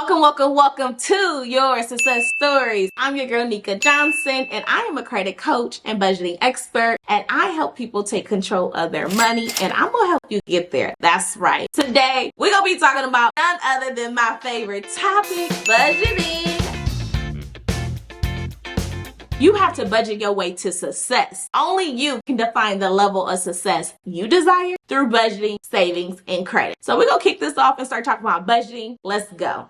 Welcome to your success stories. I'm your girl Nika Johnson, and I am a credit coach and budgeting expert, and I help people take control of their money, and I'm gonna help you get there. That's right. Today we're gonna be talking about none other than my favorite topic, budgeting. You have to budget your way to success. Only you can define the level of success you desire through budgeting, savings, and credit. So we're gonna kick this off and start talking about budgeting. Let's go.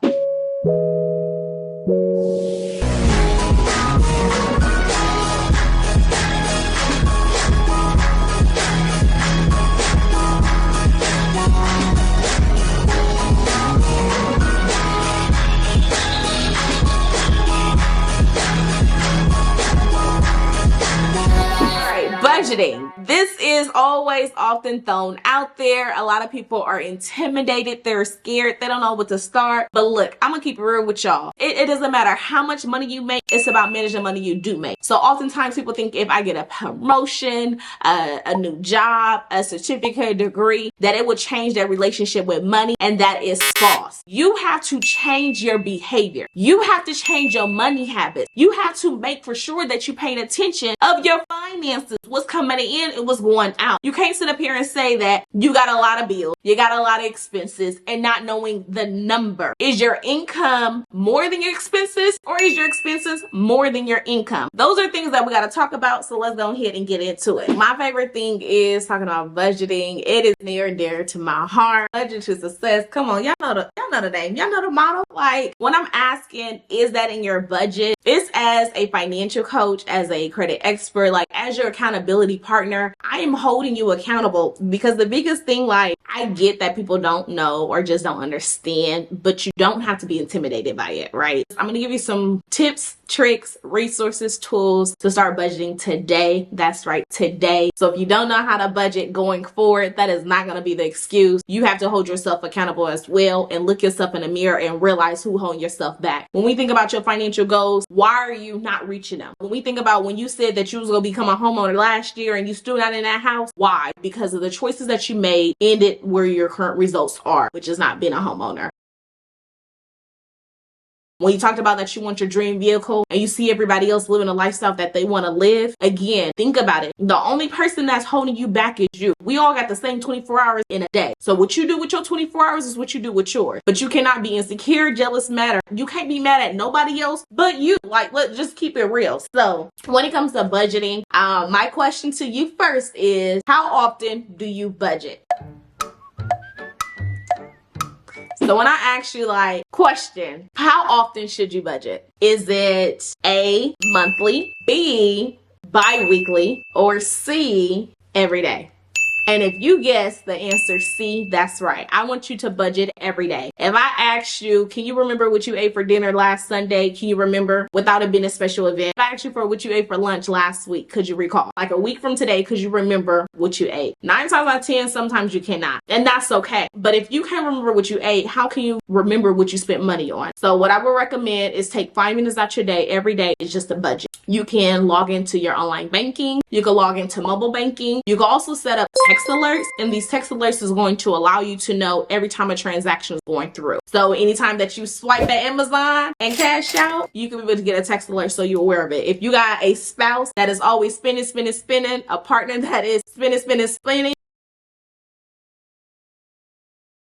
Budgeting. This is always often thrown out there. A lot of people are intimidated. They're scared. They don't know what to start. But look, I'm gonna keep it real with y'all. It doesn't matter how much money you make. It's about managing the money you do make. So oftentimes people think if I get a promotion, a new job, a certificate, a degree, that it would change their relationship with money. And that is false. You have to change your behavior. You have to change your money habits. You have to make for sure that you're paying attention of your finances. What's coming in and what's going out. You can't sit up here and say that you got a lot of bills, you got a lot of expenses, and not knowing the number. Is your income more than your expenses, or is your expenses more than your income? Those are things that we got to talk about, so let's go ahead and get into it. My favorite thing is talking about budgeting. It is near and dear to my heart. Budget to success. Come on, y'all know the name. Y'all know the motto. Like, when I'm asking, is that in your budget? It's as a financial coach, as a credit expert, like as your accountability partner, I am holding you accountable, because the biggest thing, like, I get that people don't know or just don't understand, but you don't have to be intimidated by it, right? I'm going to give you some tips, tricks, resources, tools to start budgeting today. That's right, today. So if you don't know how to budget going forward, that is not going to be the excuse. You have to hold yourself accountable as well and look yourself in the mirror and realize who holding yourself back. When we think about your financial goals, why are you not reaching them? When we think about when you said that you was going to become a homeowner last year and you still not in that house, why? Because of the choices that you made ended where your current results are, which is not being a homeowner. When you talked about that you want your dream vehicle and you see everybody else living a lifestyle that they want to live, again, think about it. The only person that's holding you back is you. We all got the same 24 hours in a day. So what you do with your 24 hours is what you do with yours. But you cannot be insecure, jealous, mad. You can't be mad at nobody else but you. Like, let's just keep it real. So when it comes to budgeting, my question to you first is, how often do you budget? So when I ask you, like, question, how often should you budget? Is it A, monthly, B, bi-weekly, or C, every day? And if you guess the answer C, that's right. I want you to budget every day. If I ask you, can you remember what you ate for dinner last Sunday? Can you remember without it being a special event? If I asked you for what you ate for lunch last week, could you recall? Like a week from today, could you remember what you ate? 9 times out of 10, sometimes you cannot. And that's okay. But if you can't remember what you ate, how can you remember what you spent money on? So what I would recommend is take 5 minutes out your day. Every day is just a budget. You can log into your online banking. You can log into mobile banking. You can also set up text alerts, and these text alerts is going to allow you to know every time a transaction is going through. So anytime that you swipe at Amazon and cash out, you can be able to get a text alert so you're aware of it. If you got a spouse that is always spending, a partner that is spending,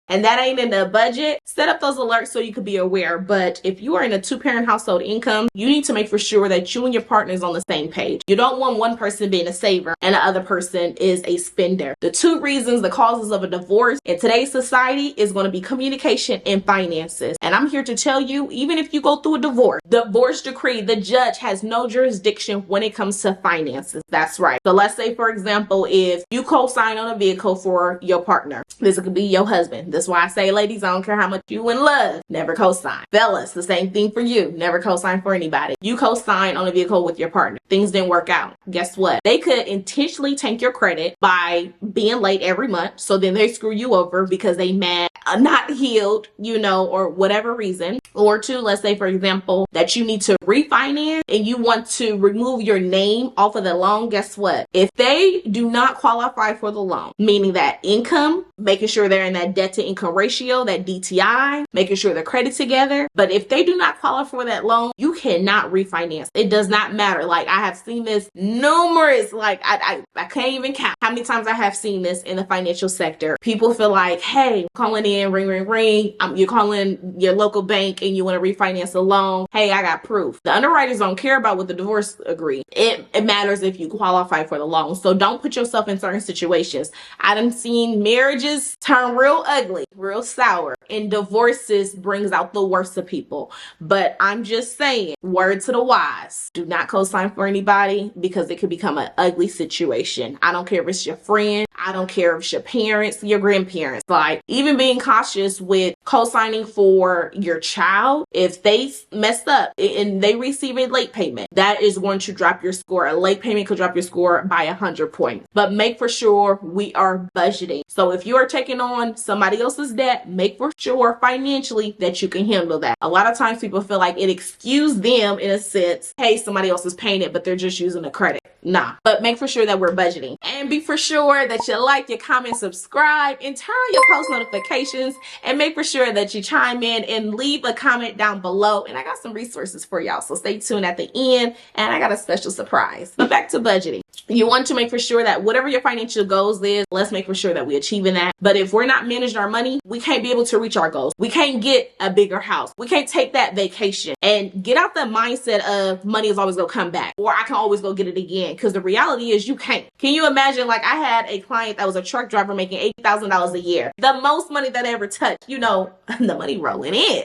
and that ain't in the budget, set up those alerts so you can be aware. But if you are in a 2-parent household income, you need to make for sure that you and your partner is on the same page. You don't want one person being a saver and the other person is a spender. The 2 reasons, the causes of a divorce in today's society is going to be communication and finances. And I'm here to tell you, even if you go through a divorce decree, the judge has no jurisdiction when it comes to finances. That's right. So let's say, for example, if you co-sign on a vehicle for your partner, this could be your husband. That's why I say, ladies, I don't care how much you in love, never co-sign. Fellas, the same thing for you. Never co-sign for anybody. You co-sign on a vehicle with your partner. Things didn't work out. Guess what? They could intentionally tank your credit by being late every month. So then they screw you over because they mad, not healed, or whatever reason. Or 2, let's say, for example, that you need to refinance and you want to remove your name off of the loan. Guess what? If they do not qualify for the loan, meaning that income, making sure they're in that debt to to income ratio, that DTI, making sure their credit together. But if they do not qualify for that loan, you cannot refinance. It does not matter. Like, I have seen this numerous, like I can't even count how many times I have seen this in the financial sector. People feel like, hey, calling in, ring, ring, ring. You're calling your local bank and you want to refinance a loan. Hey, I got proof. The underwriters don't care about what the divorce agree. It matters if you qualify for the loan. So don't put yourself in certain situations. I done seen marriages turn real ugly, real sour, and divorces brings out the worst of people. But I'm just saying, word to the wise, do not co-sign for anybody because it could become an ugly situation. I don't care if it's your friend. I don't care if it's your parents, your grandparents. Like, even being cautious with co-signing for your child, if they messed up and they receive a late payment, that is going to drop your score. A late payment could drop your score by 100 points. But make for sure we are budgeting. So if you are taking on somebody else's debt, make for sure financially that you can handle that. A lot of times people feel like it excuses them in a sense. Hey, somebody else is paying it, but they're just using the credit. Nah, but make for sure that we're budgeting, and be for sure that you like, you comment, subscribe, and turn on your post notifications, and make for sure that you chime in and leave a comment down below. And I got some resources for y'all, so stay tuned at the end, and I got a special surprise. But back to budgeting. You want to make for sure that whatever your financial goals is, let's make for sure that we're achieving that. But if we're not managing our money, we can't be able to reach our goals. We can't get a bigger house. We can't take that vacation and get out the mindset of money is always gonna come back, or I can always go get it again. Because the reality is you can't. Can you imagine, like, I had a client that was a truck driver making $80,000 a year. The most money that I ever touched, you know, the money rolling in.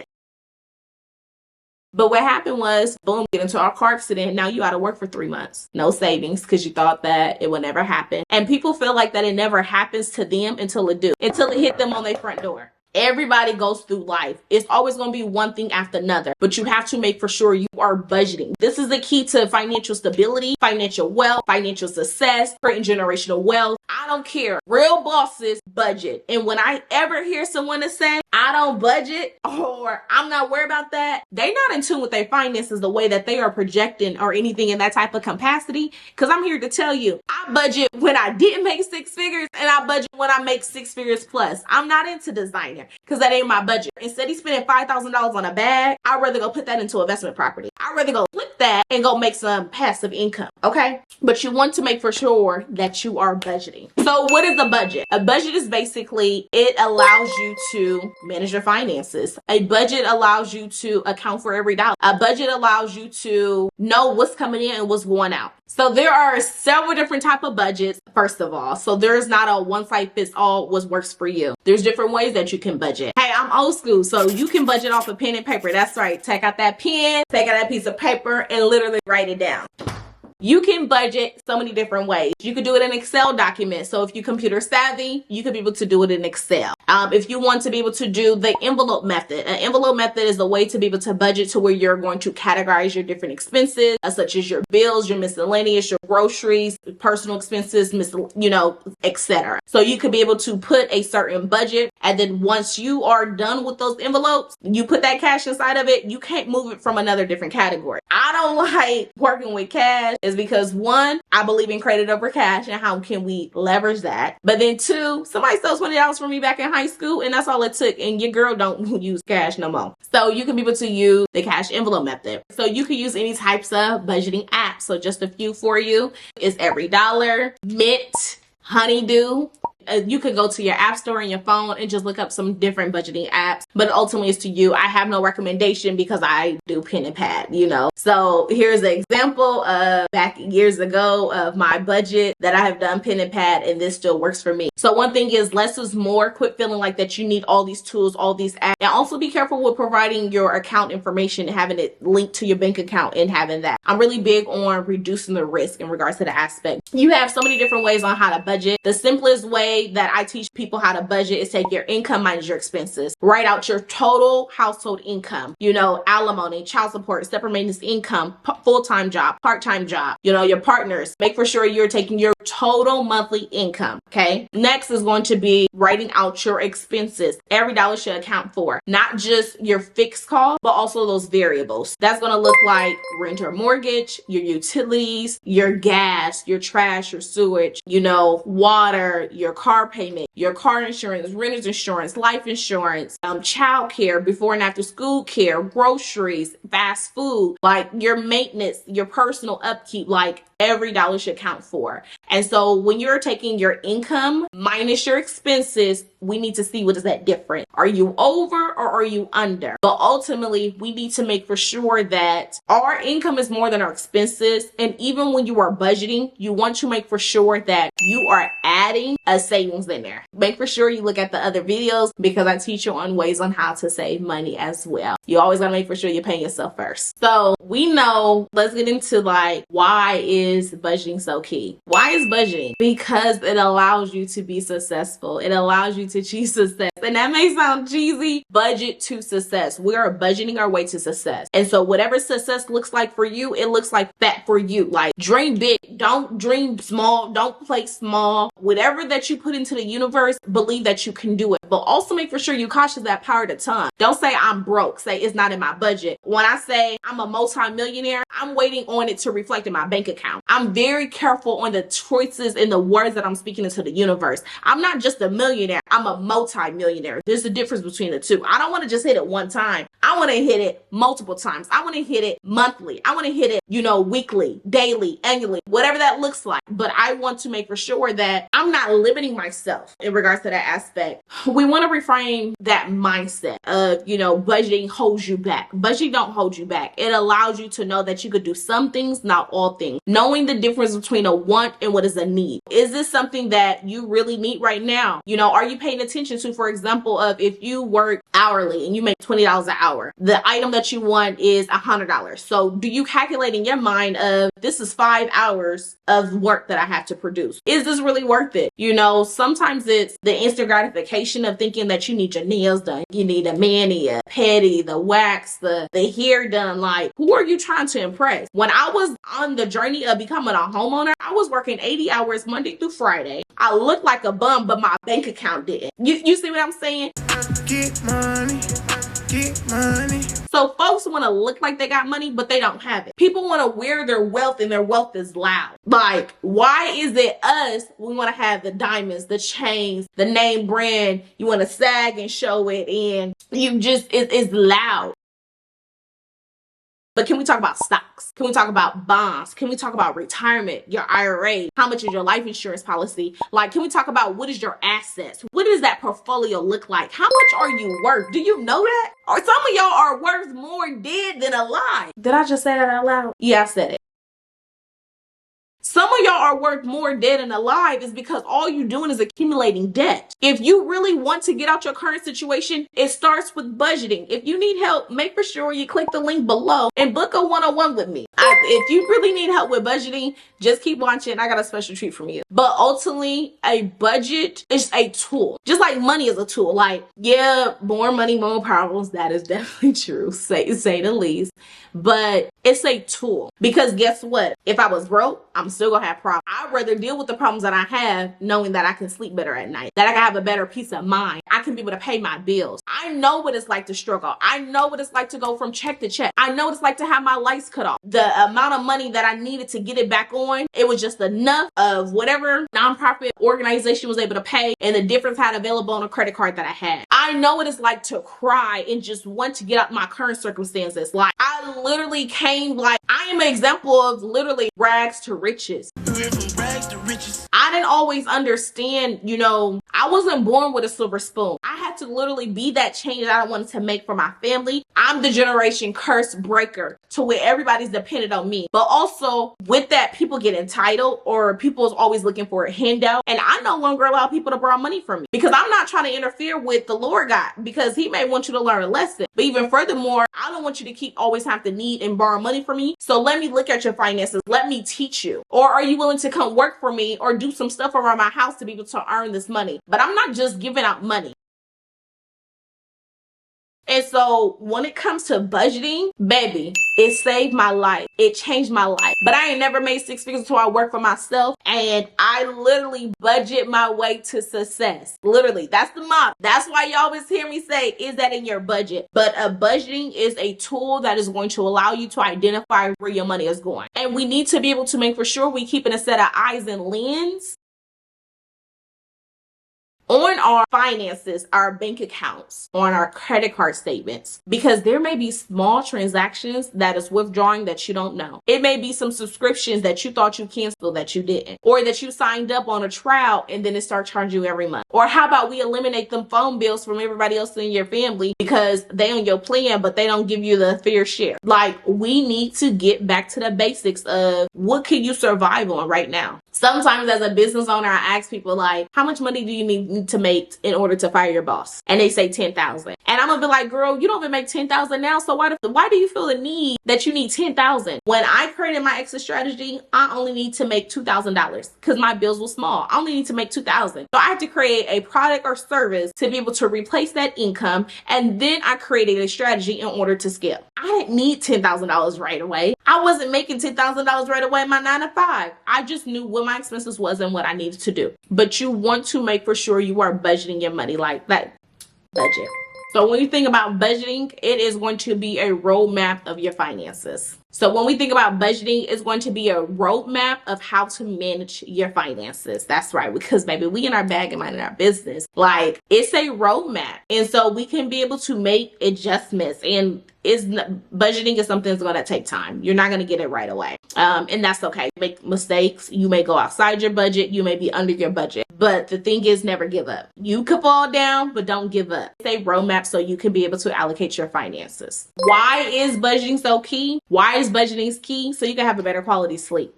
But what happened was, boom, get into a car accident. Now you out of work for 3 months. No savings because you thought that it would never happen. And people feel like that it never happens to them until it do. Until it hit them on their front door. Everybody goes through life. It's always going to be one thing after another, but you have to make for sure you are budgeting. This is the key to financial stability, financial wealth, financial success, creating generational wealth. I don't care. Real bosses budget. And when I ever hear someone to say, I don't budget, or I'm not worried about that, they not in tune with their finances the way that they are projecting or anything in that type of capacity. Because I'm here to tell you, I budget when I didn't make 6 figures, and I budget when I make 6 figures plus. I'm not into designer because that ain't my budget. Instead of spending $5,000 on a bag, I'd rather go put that into investment property. I'd rather go flip that and go make some passive income, okay? But you want to make for sure that you are budgeting. So what is a budget? A budget is basically, it allows you to manage your finances. A budget allows you to account for every dollar. A budget allows you to know what's coming in and what's going out. So there are several different type of budgets, first of all. So there's not a one size fits all what works for you. There's different ways that you can budget. Hey, I'm old school, so you can budget off a pen and paper. That's right. Take out that pen, take out that piece of paper, and literally write it down. You can budget so many different ways. You could do it in Excel documents. So if you're computer savvy, you could be able to do it in Excel. If you want to be able to do the envelope method, an envelope method is a way to be able to budget to where you're going to categorize your different expenses, such as your bills, your miscellaneous, your groceries, personal expenses, etc. So you could be able to put a certain budget, and then once you are done with those envelopes, you put that cash inside of it. You can't move it from another different category. I don't like working with cash is because, one, I believe in credit over cash and how can we leverage that. But then two, somebody stole $20 from me back in high school and that's all it took, and your girl don't use cash no more. So you can be able to use the cash envelope method. So you can use any types of budgeting apps. So just a few for you is Every Dollar, Mint, Honeydew. You could go to your app store on your phone and just look up some different budgeting apps, but ultimately it's to you. I have no recommendation because I do pen and pad, So here's an example of back years ago of my budget that I have done pen and pad, and this still works for me. So one thing is, less is more. Quit feeling like that you need all these tools, all these apps, and also be careful with providing your account information and having it linked to your bank account and having that. I'm really big on reducing the risk in regards to the aspect. You have so many different ways on how to budget. The simplest way that I teach people how to budget is take your income minus your expenses. Write out your total household income, alimony, child support, separate maintenance income, full-time job, part-time job, your partners. Make for sure you're taking your total monthly income, okay? Next is going to be writing out your expenses. Every dollar should account for not just your fixed cost, but also those variables. That's going to look like rent or mortgage, your utilities, your gas, your trash, your sewage, water, your car payment, your car insurance, renter's insurance, life insurance, child care, before and after school care, groceries, fast food, like your maintenance, your personal upkeep, like every dollar should count for. And so when you're taking your income minus your expenses, we need to see what is that difference. Are you over or are you under? But ultimately, we need to make for sure that our income is more than our expenses. And even when you are budgeting, you want to make for sure that you are adding a savings in there. Make for sure you look at the other videos because I teach you on ways on how to save money as well. You always gotta make for sure you're paying yourself first. So we know, let's get into like, why is budgeting so key? Why is budgeting? Because it allows you to be successful. It allows you to achieve success. And that may sound cheesy. Budget to success. We are budgeting our way to success. And so whatever success looks like for you, it looks like that for you. Like, dream big. Don't dream small. Don't play small. Whatever that you put into the universe, believe that you can do it. But also make for sure you cautious that power to ton. Don't say I'm broke. Say it's not in my budget. When I say I'm a multi-millionaire, I'm waiting on it to reflect in my bank account. I'm very careful on the choices and the words that I'm speaking into the universe. I'm not just a millionaire. I'm a multi-millionaire. There's a difference between the two. I don't want to just hit it one time. I want to hit it multiple times. I want to hit it monthly. I want to hit it, weekly, daily, annually, whatever that looks like. But I want to make for sure that I'm not limiting myself in regards to that aspect. We want to reframe that mindset of, budgeting holds you back. Budgeting don't hold you back. It allows you to know that you could do some things, not all things. Knowing the difference between a want and what is a need. Is this something that you really need right now? Are you paying attention to, for example, of if you work hourly and you make $20 an hour, the item that you want is $100. So do you calculate in your mind of this is 5 hours of work that I have to produce? Is this really worth it? Sometimes it's the instant gratification of thinking that you need your nails done. You need a mani, a pedi, the wax, the hair done. Like, who are you trying to impress? When I was on the journey of becoming a homeowner, I was working 80 hours Monday through Friday. I looked like a bum, but my bank account didn't. You see what I'm saying? Get money. Get money. So folks want to look like they got money, but they don't have it. People want to wear their wealth and their wealth is loud. Like, why is it us? We want to have the diamonds, the chains, the name brand. You want to sag and show it, and it's loud. But can we talk about stocks? Can we talk about bonds? Can we talk about retirement, your IRA? How much is your life insurance policy? Like, can we talk about what is your assets? What does that portfolio look like? How much are you worth? Do you know that? Or some of y'all are worth more dead than alive. Did I just say that out loud? Yeah, I said it. Some of y'all are worth more dead than alive is because all you're doing is accumulating debt. If you really want to get out your current situation, it starts with budgeting. If you need help, make for sure you click the link below and book a one-on-one with me. If you really need help with budgeting, just keep watching. I got a special treat from you. But ultimately, a budget is a tool. Just like money is a tool. Like, yeah, more money, more problems. That is definitely true, say the least. But it's a tool. Because guess what? If I was broke, I'm still gonna have problems. I'd rather deal with the problems that I have knowing that I can sleep better at night, that I can have a better peace of mind. I can be able to pay my bills. I know what it's like to struggle. I know what it's like to go from check to check. I know what it's like to have my lights cut off. The amount of money that I needed to get it back on, it was just enough of whatever nonprofit organization was able to pay and the difference I had available on a credit card that I had. I know what it's like to cry and just want to get out my current circumstances. Like, I literally came, like, I am an example of literally rags to riches. I didn't always understand, I wasn't born with a silver spoon. I had to literally be that change that I wanted to make for my family. I'm the generation curse breaker to where everybody's dependent on me. But also with that, people get entitled or people is always looking for a handout. And I no longer allow people to borrow money from me because I'm not trying to interfere with the Lord God because he may want you to learn a lesson. But even furthermore, I don't want you to keep always have to need and borrow money from me. So let me look at your finances. Let me teach you. Or are you willing to come work for me or do some stuff around my house to be able to earn this money? But I'm not just giving out money. And so when it comes to budgeting, baby, it saved my life. It changed my life. But I ain't never made 6 figures until I work for myself. And I literally budget my way to success. Literally, that's the motto. That's why you always hear me say, is that in your budget? But a budgeting is a tool that is going to allow you to identify where your money is going. And we need to be able to make for sure we keep in a set of eyes and lens on our finances, our bank accounts, on our credit card statements, because there may be small transactions that is withdrawing that you don't know. It may be some subscriptions that you thought you canceled that you didn't, or that you signed up on a trial and then it starts charging you every month. Or how about we eliminate them phone bills from everybody else in your family because they on your plan but they don't give you the fair share. Like, we need to get back to the basics of what can you survive on right now. Sometimes as a business owner, I ask people like, how much money do you need to make in order to fire your boss? And they say 10,000. And I'm gonna be like, girl, you don't even make 10,000 now. So why do you feel the need that you need 10,000? When I created my exit strategy, I only need to make $2,000 because my bills were small. I only need to make 2,000. So I had to create a product or service to be able to replace that income. And then I created a strategy in order to scale. I didn't need $10,000 right away. I wasn't making $10,000 right away in my 9 to 5. I just knew what my expenses was and what I needed to do. But you want to make for sure you are budgeting your money, like that budget. So when you think about budgeting, it is going to be a roadmap of your finances. So when we think about budgeting, it's going to be a roadmap of how to manage your finances. That's right, because baby, we in our bag and minding our business. Like, it's a roadmap. And so we can be able to make adjustments, and budgeting is something that's going to take time. You're not going to get it right away. And that's okay. Make mistakes. You may go outside your budget. You may be under your budget. But the thing is, never give up. You could fall down, but don't give up. It's a roadmap so you can be able to allocate your finances. Why is budgeting so key? Why is budgeting key? So you can have a better quality sleep.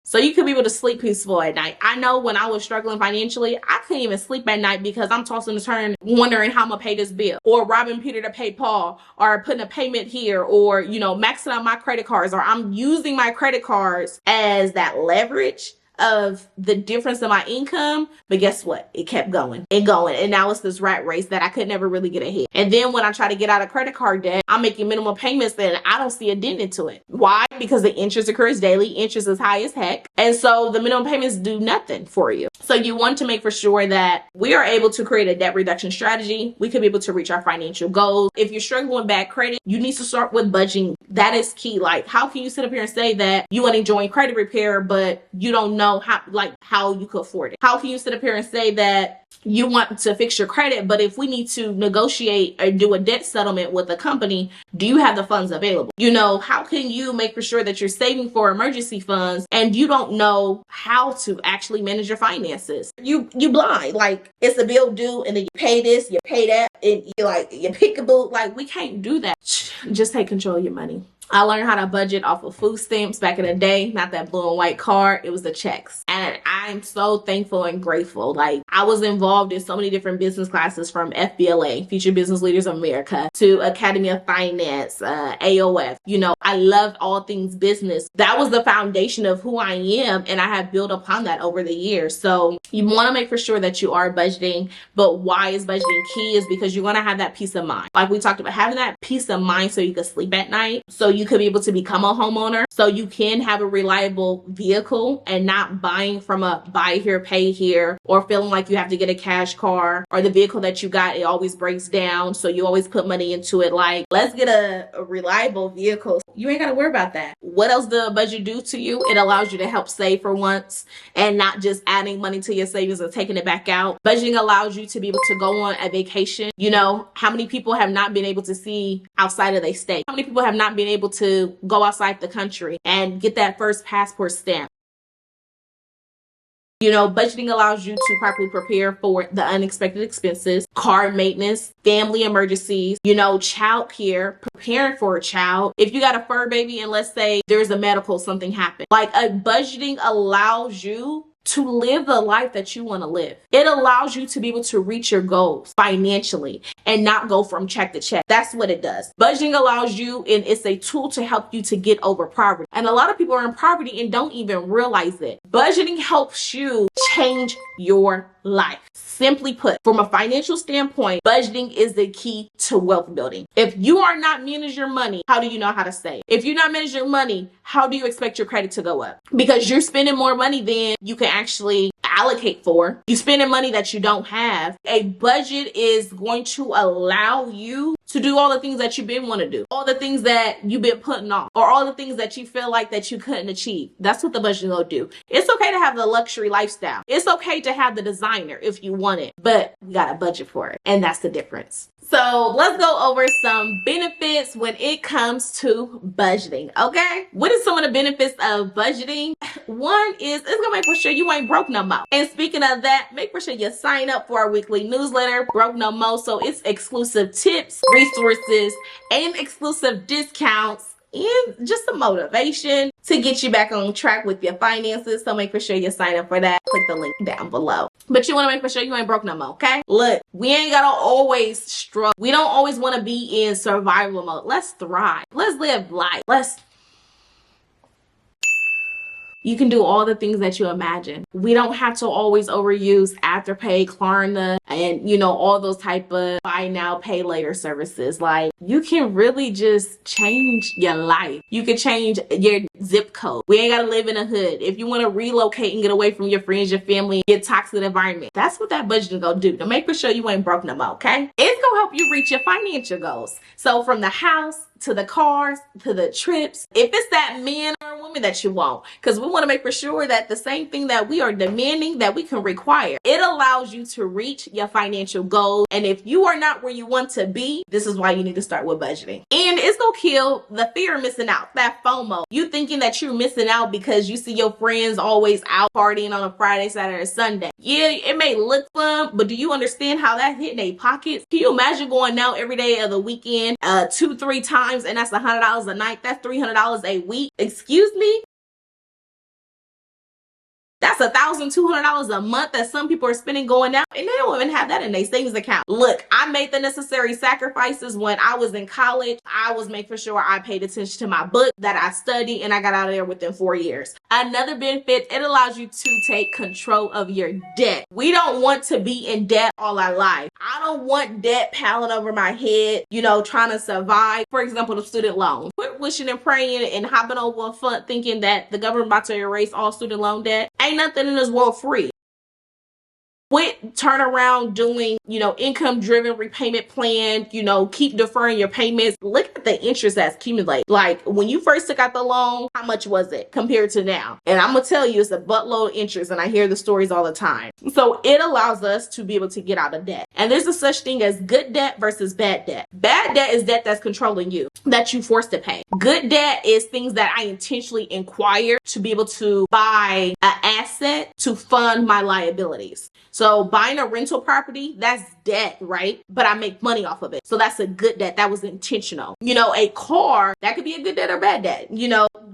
So you could be able to sleep peaceful at night. I know when I was struggling financially, I couldn't even sleep at night because I'm tossing and turning, wondering how I'm gonna pay this bill, or robbing Peter to pay Paul, or putting a payment here, or, maxing out my credit cards, or I'm using my credit cards as that leverage of the difference in my income. But guess what? It kept going and going. And now it's this rat race that I could never really get ahead. And then when I try to get out of credit card debt, I'm making minimal payments and I don't see a dent into it. Why? Because the interest occurs daily. Interest is high as heck. And so the minimum payments do nothing for you. So you want to make for sure that we are able to create a debt reduction strategy. We could be able to reach our financial goals. If you're struggling with bad credit, you need to start with budgeting. That is key. Like, how can you sit up here and say that you want to join credit repair, but you don't know how you could afford it? How can you sit up here and say that you want to fix your credit, but if we need to negotiate or do a debt settlement with a company, do you have the funds available? How can you make for sure that you're saving for emergency funds and you don't know how to actually manage your finances? You blind. Like, it's a bill due and then you pay this, you pay that, and you pick a boot. Like, we can't do that. Just take control of your money. I learned how to budget off of food stamps back in the day, not that blue and white card. It was the checks. And I'm so thankful and grateful. Like, I was involved in so many different business classes, from FBLA, Future Business Leaders of America, to Academy of Finance, AOF. I loved all things business. That was the foundation of who I am, and I have built upon that over the years. So you want to make for sure that you are budgeting. But why is budgeting key? Is because you're going to have that peace of mind. Like we talked about, having that peace of mind so you can sleep at night, so you could be able to become a homeowner, so you can have a reliable vehicle and not buying from a buy here, pay here, or feeling like you have to get a cash car, or the vehicle that you got, it always breaks down, so you always put money into it. Like, let's get a reliable vehicle. You ain't got to worry about that. What else does the budget do to you? It allows you to help save for once and not just adding money to your savings and taking it back out. Budgeting allows you to be able to go on a vacation. How many people have not been able to see outside of their state? How many people have not been able to go outside the country and get that first passport stamp? Budgeting allows you to properly prepare for the unexpected expenses, car maintenance, family emergencies, child care, preparing for a child. If you got a fur baby and let's say there's a medical, something happened. Like, a budgeting allows you to live the life that you want to live. It allows you to be able to reach your goals financially and not go from check to check. That's what it does. Budgeting allows you, and it's a tool to help you to get over poverty. And a lot of people are in poverty and don't even realize it. Budgeting helps you change your life. Simply put, from a financial standpoint, budgeting is the key to wealth building. If you are not managing your money, how do you know how to save? If you're not managing your money, how do you expect your credit to go up? Because you're spending more money than you can actually allocate for. You're spending money that you don't have. A budget is going to allow you to do all the things that you've been want to do, all the things that you've been putting off, or all the things that you feel like that you couldn't achieve. That's what the budget will do. It's okay to have the luxury lifestyle. It's okay to have the designer if you want it, but you got a budget for it, and that's the difference. So let's go over some benefits when it comes to budgeting, okay? What is some of the benefits of budgeting? One is it's gonna make for sure you ain't broke no more. And speaking of that, make for sure you sign up for our weekly newsletter, Broke No More. So it's exclusive tips, resources, and exclusive discounts, and just some motivation to get you back on track with your finances. So make for sure you sign up for that. Click the link down below. But you want to make for sure you ain't broke no more, okay? Look, we ain't gotta always struggle. We don't always want to be in survival mode. Let's thrive. Let's live life. You can do all the things that you imagine. We don't have to always overuse Afterpay, Klarna, and all those type of buy now, pay later services. Like, you can really just change your life. You can change your zip code. We ain't gotta live in a hood. If you want to relocate and get away from your friends, your family, your toxic environment, that's what that budget is gonna do to make for sure you ain't broke no more, okay? It's gonna help you reach your financial goals. So from the house to the cars to the trips, if it's that man or woman that you want, because we want to make for sure that the same thing that we are demanding that we can require. It allows you to reach your financial goals. And if you are not where you want to be, this is why you need to start with budgeting. And it's gonna kill the fear of missing out, that FOMO. You thinking that you're missing out because you see your friends always out partying on a Friday, Saturday, or Sunday. Yeah, it may look fun, but do you understand how that hit in their pockets? Can you imagine going out every day of the weekend 2-3 times, and that's $100 a night? That's $300 a week. Excuse me? That's $1,200 a month that some people are spending going out, and they don't even have that in their savings account. Look, I made the necessary sacrifices when I was in college. I was making for sure I paid attention to my book that I studied, and I got out of there within 4 years. Another benefit, it allows you to take control of your debt. We don't want to be in debt all our life. I don't want debt piling over my head, trying to survive. For example, the student loan. Quit wishing and praying and hopping over a fund thinking that the government about to erase all student loan debt. Ain't nothing in this world free. Quit turn around doing, income driven repayment plan, keep deferring your payments. Look at the interest that's accumulated. Like, when you first took out the loan, how much was it compared to now? And I'm gonna tell you, it's a buttload of interest, and I hear the stories all the time. So it allows us to be able to get out of debt. And there's a such thing as good debt versus bad debt. Bad debt is debt that's controlling you, that you forced to pay. Good debt is things that I intentionally acquire to be able to buy an asset to fund my liabilities. So buying a rental property, that's debt, right? But I make money off of it. So that's a good debt. That was intentional. A car, that could be a good debt or bad debt.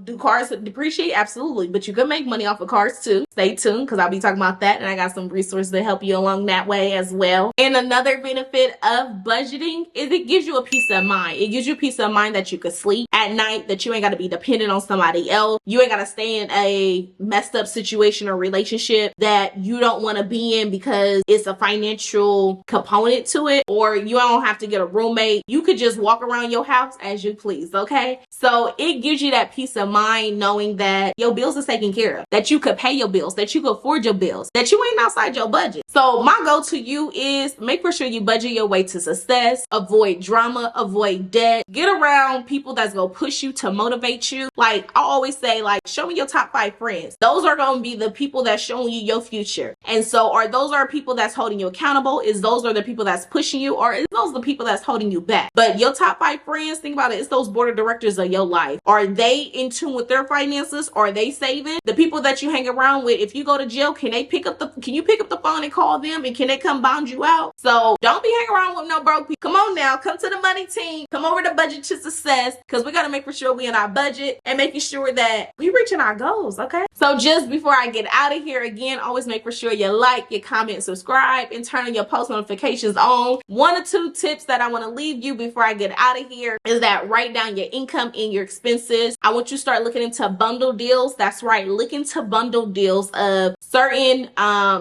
Do cars depreciate? Absolutely. But you can make money off of cars too. Stay tuned, because I'll be talking about that, and I got some resources to help you along that way as well. And another benefit of budgeting is it gives you a peace of mind. It gives you peace of mind that you could sleep at night, that you ain't got to be dependent on somebody else. You ain't got to stay in a messed up situation or relationship that you don't want to be in because it's a financial component to it, or you don't have to get a roommate. You could just walk around your house as you please, okay? So it gives you that peace of mind knowing that your bills are taken care of, that you could pay your bills, that you could afford your bills, that you ain't outside your budget. So my goal to you is make for sure you budget your way to success, avoid drama, avoid debt, get around people that's gonna push you to motivate you. Like I always say, like, show me your top 5 friends. Those are gonna be the people that's showing you your future. And so those are people that's holding you accountable? Is those are the people that's pushing you, or is those the people that's holding you back? But your top 5 friends, think about it, it's those board of directors of your life. Are they in tune with their finances? Are they saving? The people that you hang around with, if you go to jail, can you pick up the phone and call them, and can they come bond you out? So don't be hanging around with no broke people. Come on now, come to the money team, come over to Budget to Success, because we got to make for sure we in our budget and making sure that we reaching our goals, okay? So just before I get out of here, again, always make for sure you like, you comment, subscribe, and turn on your post notifications on. 1 or 2 tips that I want to leave you before I get out of here is that write down your income and your expenses. I want you to start looking into bundle deals. That's right, look into bundle deals of certain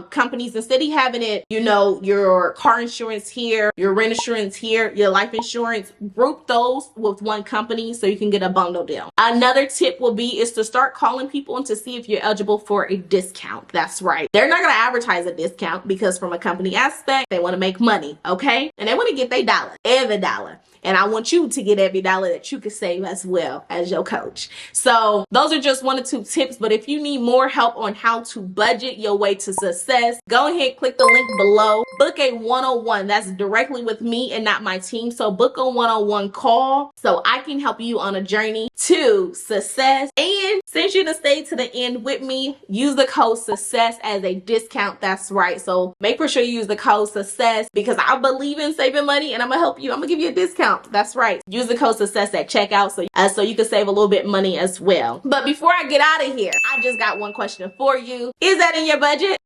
companies. Instead of having it, your car insurance here, your rent insurance here, your life insurance. Group those with one company so you can get a bundle deal. Another tip will be is to start calling people and to see if you're eligible for a discount. That's right. They're not going to advertise a discount because from a company aspect, they want to make money, okay? And they want to get their dollar, every dollar. And I want you to get every dollar that you can save as well as your coach. So those are just 1 or 2 tips. But if you need more help on how to budget your way to success, go ahead, click the link below. Book a one-on-one. That's directly with me and not my team. So book a one-on-one call so I can help you on a journey to success. And since you to stay to the end with me, use the code success as a discount. That's right. So make sure you use the code success because I believe in saving money and I'm gonna help you. I'm gonna give you a discount. That's right. Use the code success at checkout so you can save a little bit money as well. But before I get out of here, I just got one question for you. Is that in your budget?